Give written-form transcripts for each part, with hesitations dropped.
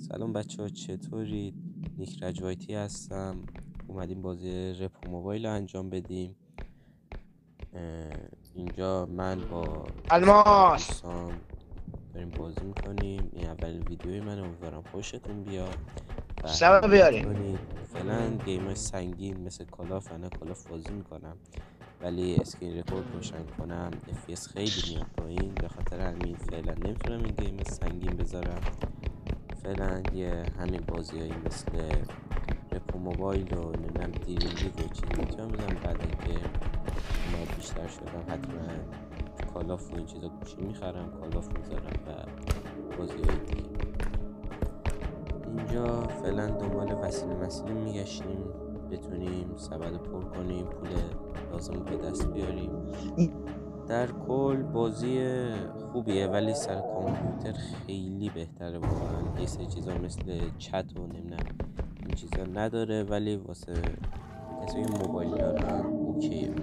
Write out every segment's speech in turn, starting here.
سلام بچه ها، چطورید؟ نیک رجوایتی هستم. اومدیم بازی رپ موبایل رو انجام بدیم. اینجا من با الماس دوستان داریم بازی میکنیم. این اولین ویدیوی من، امیدوارم خوشتون بیاد و سبب بیاریم. کنید. فعلا گیم سنگین مثل کالاف بازی میکنم، ولی اسکرین رکورد روشن کنم FPS خیلی میاد پایین، به خاطر همین فعلا نمیتونم این گیم سنگین بذارم. فعلا یه همین بازیایی مثل رپ موبایل و نمیدونم دیرینگی و چیزی میتونم بزنم. بعد اینکه اومد بیشتر شدم حتما کالاف و این چیزا گوشی میخرم، کالاف میذارم و بازیهای دیگه. اینجا فعلا دنبال وسیله میگشتیم بتونیم سبد پر کنیم، پول لازم به دست بیاریم. در کل بازی خوبیه، ولی سر کامپیوتر خیلی بهتره واقعا. یه سری چیزا مثل چت و نمیدونم این چیزا نداره، ولی واسه کسی که موبایل دارن اوکیه.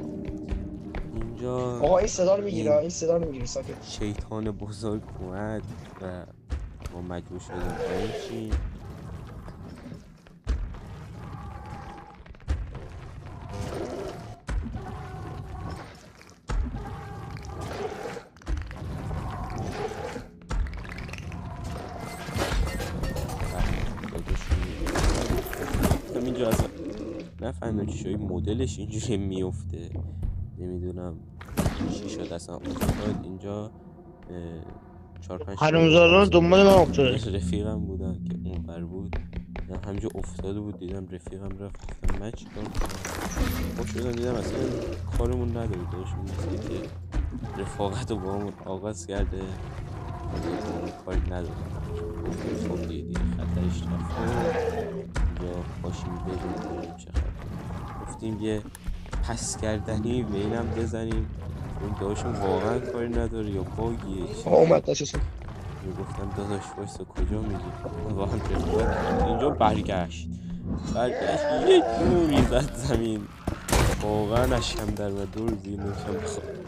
اینجا آقا این صدا رو میگیره ساکت. شیطان بزرگ اومد و ما مجبور شدیم پایین شیم. اینجا اصلا نفهمیدم چی شد مدلش اینجوری میفته، نمیدونم چی شد اصلا افتاد. اینجا 4-5 حرومزادان دنبال من افتاده. رفیقم بودن که اون بر بود، همینجا افتاده بود، دیدم رفیقم رفت، گفتم من چیکار کنم؟ خوش شدم دیدم اصلا کارمون نداره، داشتون مثل که رفاقت رو با همون آغاز کرده، کاری نداره. خب دیگه خطرش رفته. اینجا باشیم بریم چه خبر. گفتیم یه پس کردنی به اینم بزنیم، اون داشتون واقعا کاری نداره یا باگیه چی. اومد داشتون گفتم داداش وایسا کجا میری؟ واقعا رفاقت. اینجا برگشت یه دوری زد زمین، واقعا اشکم در و دور زیر نشم.